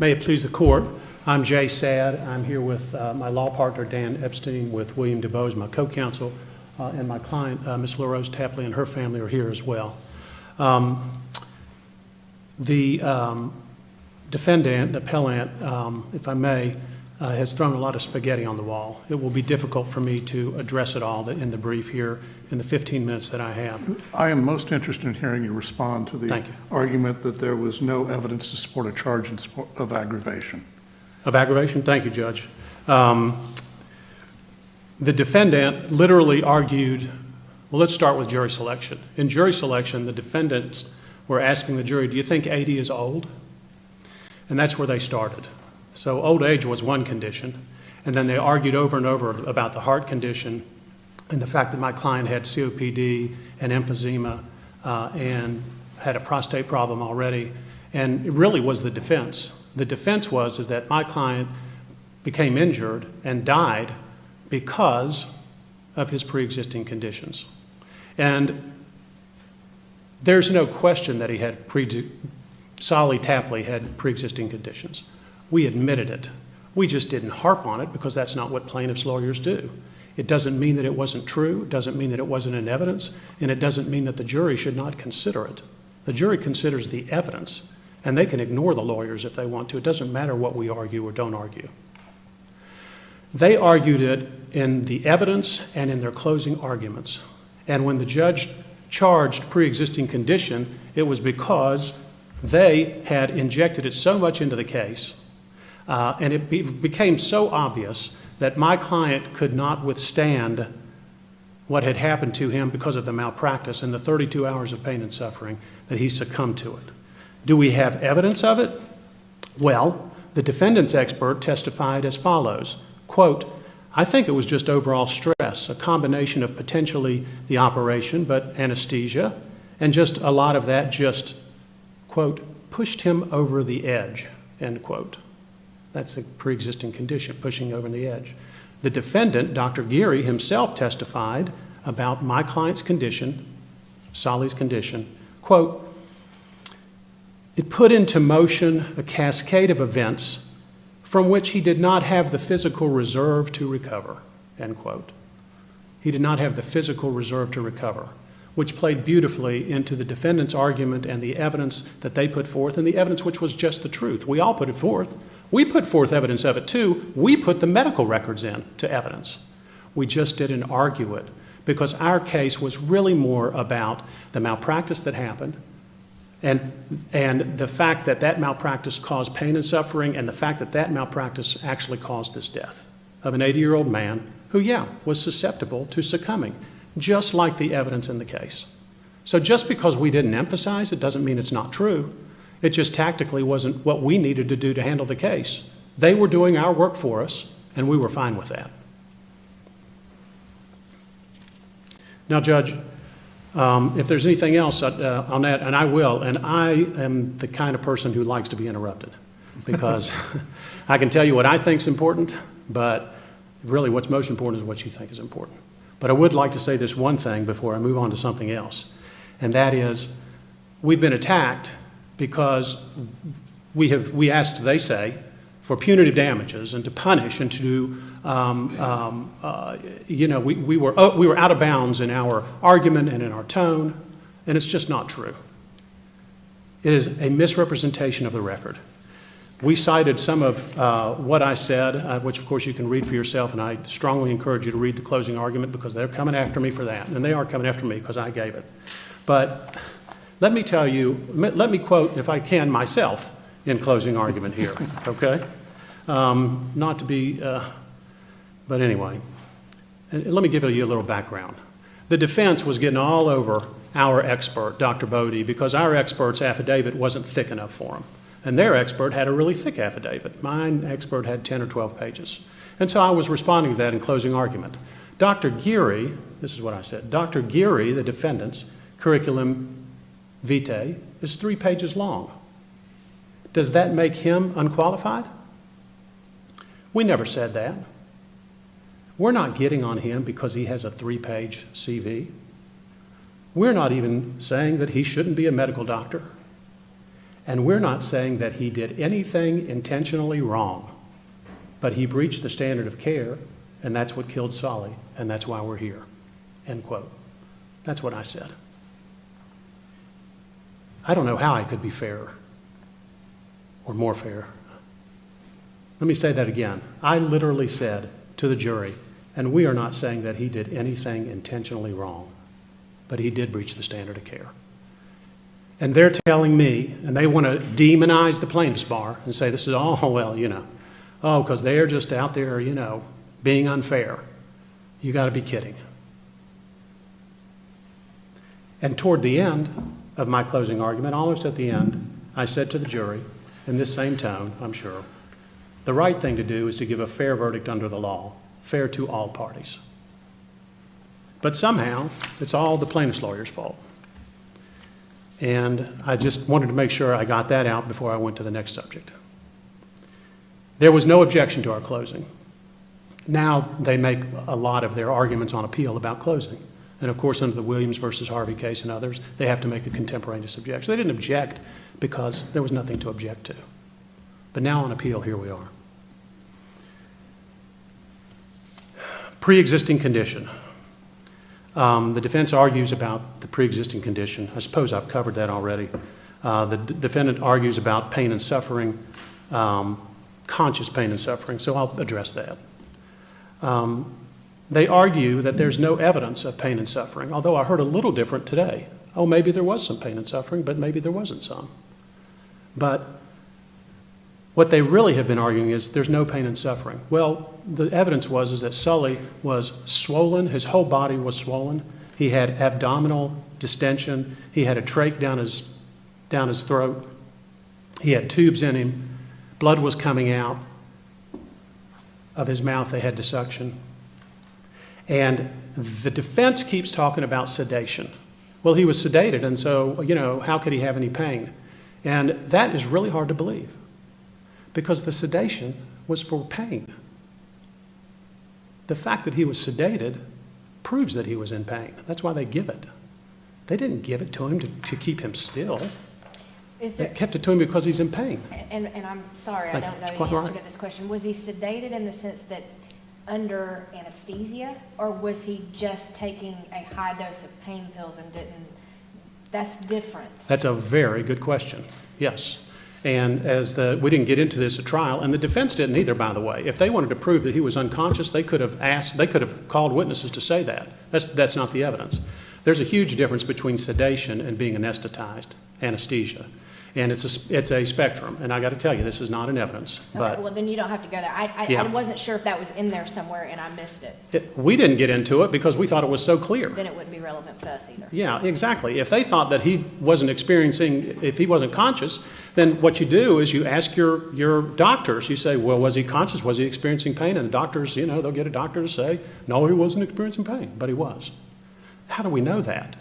May it please the court, I'm Jay Sad. I'm here with my law partner, Dan Epstein, with William DeBose, my co-counsel, and my client, Ms. LaRose Tapley, and her family are here as well. The defendant, the appellant, if I may, has thrown a lot of spaghetti on the wall. It will be difficult for me to address it all in the brief here in the 15 minutes that I have. I am most interested in hearing you respond to the argument that there was no evidence to support a charge of aggravation. Of aggravation? Thank you, Judge. The defendant literally argued, well, let's start with jury selection. In jury selection, the defendants were asking the jury, do you think 80 is old? And that's where they started. So old age was one condition, and then they argued over and over about the heart condition and the fact that my client had COPD and emphysema and had a prostate problem already, and it really was the defense. The defense was that my client became injured and died because of his pre-existing conditions. And there's no question that he had Solly Tapley had pre-existing conditions. We admitted it. We just didn't harp on it because that's not what plaintiffs' lawyers do. It doesn't mean that it wasn't true. It doesn't mean that it wasn't in evidence. And it doesn't mean that the jury should not consider it. The jury considers the evidence, and they can ignore the lawyers if they want to. It doesn't matter what we argue or don't argue. They argued it in the evidence and in their closing arguments. And when the judge charged pre-existing condition, it was because they had injected it so much into the case, and it became so obvious that my client could not withstand what had happened to him because of the malpractice and the 32 hours of pain and suffering that he succumbed to it. Do we have evidence of it? Well, the defendant's expert testified as follows, quote, I think it was just overall stress, a combination of potentially the operation, but anesthesia, and just a lot of that just, quote, pushed him over the edge, end quote. That's a pre-existing condition, pushing over the edge. The defendant, Dr. Geary, himself testified about my client's condition, Solly's condition, quote, it put into motion a cascade of events from which he did not have the physical reserve to recover, end quote. He did not have the physical reserve to recover, which played beautifully into the defendant's argument and the evidence that they put forth, and the evidence which was just the truth. We all put it forth. We put forth evidence of it too. We put the medical records in to evidence. We just didn't argue it because our case was really more about the malpractice that happened and the fact that that malpractice caused pain and suffering, and the fact that that malpractice actually caused this death of an 80-year-old man who, yeah, was susceptible to succumbing, just like the evidence in the case. So just because we didn't emphasize it doesn't mean it's not true. It just tactically wasn't what we needed to do to handle the case. They were doing our work for us, and we were fine with that. Now, Judge, if there's anything else on that, and I will, and I am the kind of person who likes to be interrupted because I can tell you what I think is important, but really what's most important is what you think is important. But I would like to say this one thing before I move on to something else, and that is we've been attacked because we asked, they say, for punitive damages and to punish and to, we were out of bounds in our argument and in our tone, and it's just not true. It is a misrepresentation of the record. We cited some of what I said, which of course you can read for yourself, and I strongly encourage you to read the closing argument because they're coming after me for that, and they are coming after me because I gave it. But let me tell you, let me quote, if I can, myself in closing argument here, okay? Not to be, but anyway. And let me give you a little background. The defense was getting all over our expert, Dr. Bodie, because our expert's affidavit wasn't thick enough for him. And their expert had a really thick affidavit. Mine expert had 10 or 12 pages. And so I was responding to that in closing argument. Dr. Geary, this is what I said, Dr. Geary, the defendant's curriculum vitae is 3 pages long. Does that make him unqualified? We never said that. We're not getting on him because he has a 3-page CV. We're not even saying that he shouldn't be a medical doctor. And we're not saying that he did anything intentionally wrong, but he breached the standard of care, and that's what killed Solly, and that's why we're here, end quote. That's what I said. I don't know how I could be fairer or more fair. Let me say that again. I literally said to the jury, and we are not saying that he did anything intentionally wrong, but he did breach the standard of care. And they're telling me, and they want to demonize the plaintiff's bar and say this is all, well, because they're just out there, being unfair. You got to be kidding. And toward the end of my closing argument, almost at the end, I said to the jury, in this same tone, I'm sure, the right thing to do is to give a fair verdict under the law, fair to all parties. But somehow, it's all the plaintiff's lawyer's fault. And I just wanted to make sure I got that out before I went to the next subject. There was no objection to our closing. Now they make a lot of their arguments on appeal about closing. And of course, under the Williams versus Harvey case and others, they have to make a contemporaneous objection. They didn't object because there was nothing to object to. But now on appeal, here we are. Pre-existing condition. The defense argues about the pre-existing condition. I suppose I've covered that already. The defendant argues about pain and suffering, conscious pain and suffering, so I'll address that. They argue that there's no evidence of pain and suffering, although I heard a little different today. Oh, maybe there was some pain and suffering, but maybe there wasn't some. But what they really have been arguing is there's no pain and suffering. Well, the evidence is that Sully was swollen. His whole body was swollen. He had abdominal distension. He had a trach down his throat. He had tubes in him. Blood was coming out of his mouth. They had to suction. And the defense keeps talking about sedation. Well, he was sedated, and so, how could he have any pain? And that is really hard to believe, because the sedation was for pain. The fact that he was sedated proves that he was in pain. That's why they give it. They didn't give it to him to keep him still. They kept it to him because he's in pain. And I'm sorry, I don't know the answer to this question. Was he sedated in the sense that under anesthesia, or was he just taking a high dose of pain pills and didn't? That's different. That's a very good question. Yes. And we didn't get into this at trial, and the defense didn't either, by the way. If they wanted to prove that he was unconscious, they could have called witnesses to say that. That's not the evidence. There's a huge difference between sedation and being anesthetized, anesthesia. And it's a spectrum. And I got to tell you, this is not an evidence. Okay, well, then you don't have to go there. I wasn't sure if that was in there somewhere, and I missed it. We didn't get into it because we thought it was so clear. Then it wouldn't be relevant to us either. Yeah, exactly. If they thought that he wasn't if he wasn't conscious, then what you do is you ask your doctors. You say, well, was he conscious? Was he experiencing pain? And the doctors, they'll get a doctor to say, no, he wasn't experiencing pain, but he was. How do we know that?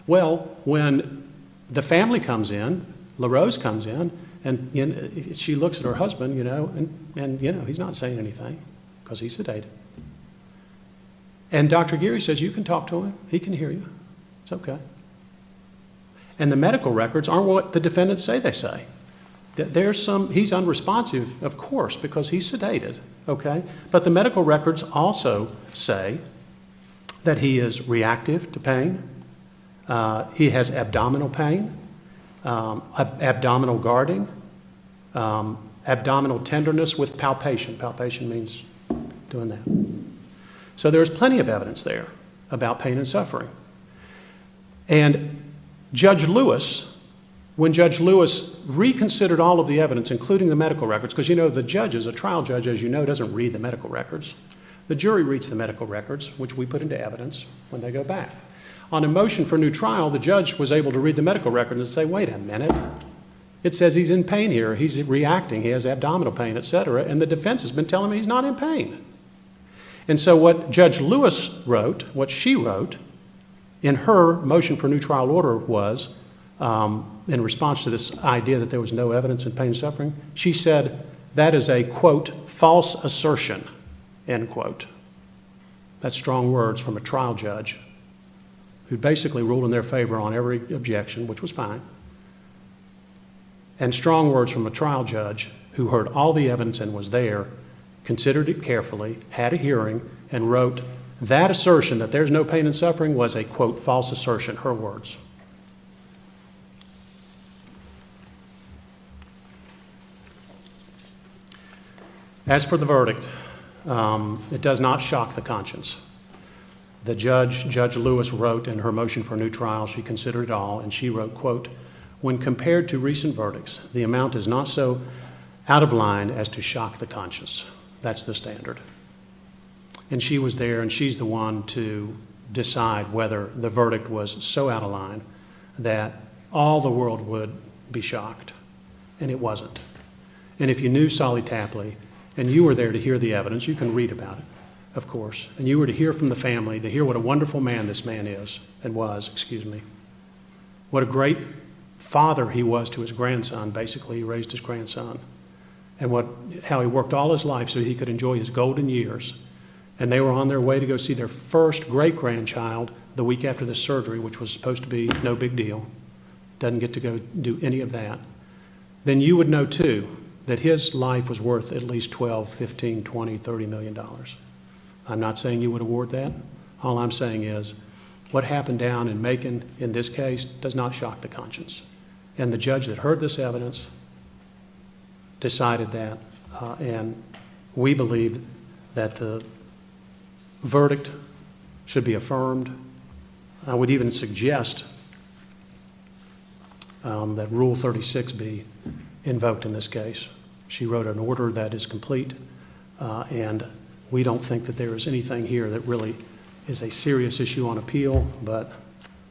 Well, when the family comes in, LaRose comes in, and she looks at her husband, and he's not saying anything because he's sedated. And Dr. Geary says, you can talk to him. He can hear you. It's okay. And the medical records aren't what the defendants say they say. He's unresponsive, of course, because he's sedated, okay? But the medical records also say that he is reactive to pain. He has abdominal pain. Abdominal guarding, abdominal tenderness with palpation. Palpation means doing that. So there's plenty of evidence there about pain and suffering. And Judge Lewis, when Judge Lewis reconsidered all of the evidence, including the medical records, because the judge, a trial judge, as you know, doesn't read the medical records. The jury reads the medical records, which we put into evidence when they go back. On a motion for new trial, the judge was able to read the medical record and say, wait a minute. It says he's in pain here. He's reacting. He has abdominal pain, et cetera. And the defense has been telling me he's not in pain. And so what Judge Lewis wrote, what she wrote in her motion for new trial order was, in response to this idea that there was no evidence in pain and suffering, she said that is a, quote, false assertion, end quote. That's strong words from a trial judge who basically ruled in their favor on every objection, which was fine. and strong words from a trial judge who heard all the evidence and was there, considered it carefully, had a hearing, and wrote, that assertion that there's no pain and suffering was a, quote, false assertion, her words. As for the verdict, it does not shock the conscience. The judge, Judge Lewis, wrote in her motion for a new trial, she considered it all, and she wrote, quote, when compared to recent verdicts, the amount is not so out of line as to shock the conscience. That's the standard. And she was there, and she's the one to decide whether the verdict was so out of line that all the world would be shocked, and it wasn't. And if you knew Solly Tapley, and you were there to hear the evidence, you can read about it, of course, and you were to hear from the family, to hear what a wonderful man this man is, and was, what a great father he was to his grandson. Basically, he raised his grandson, and how he worked all his life so he could enjoy his golden years. And they were on their way to go see their first great-grandchild the week after the surgery, which was supposed to be no big deal. Doesn't get to go do any of that. Then you would know, too, that his life was worth at least $12, $15, $20, $30 million. I'm not saying you would award that. All I'm saying is what happened down in Macon in this case does not shock the conscience. And the judge that heard this evidence decided that, and we believe that the verdict should be affirmed. I would even suggest that Rule 36 be invoked in this case. She wrote an order that is complete, and we don't think that there is anything here that really is a serious issue on appeal, but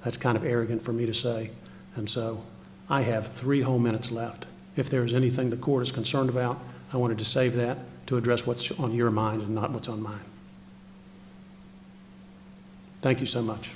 that's kind of arrogant for me to say. And so I have 3 whole minutes left. If there is anything the court is concerned about, I wanted to save that to address what's on your mind and not what's on mine. Thank you so much.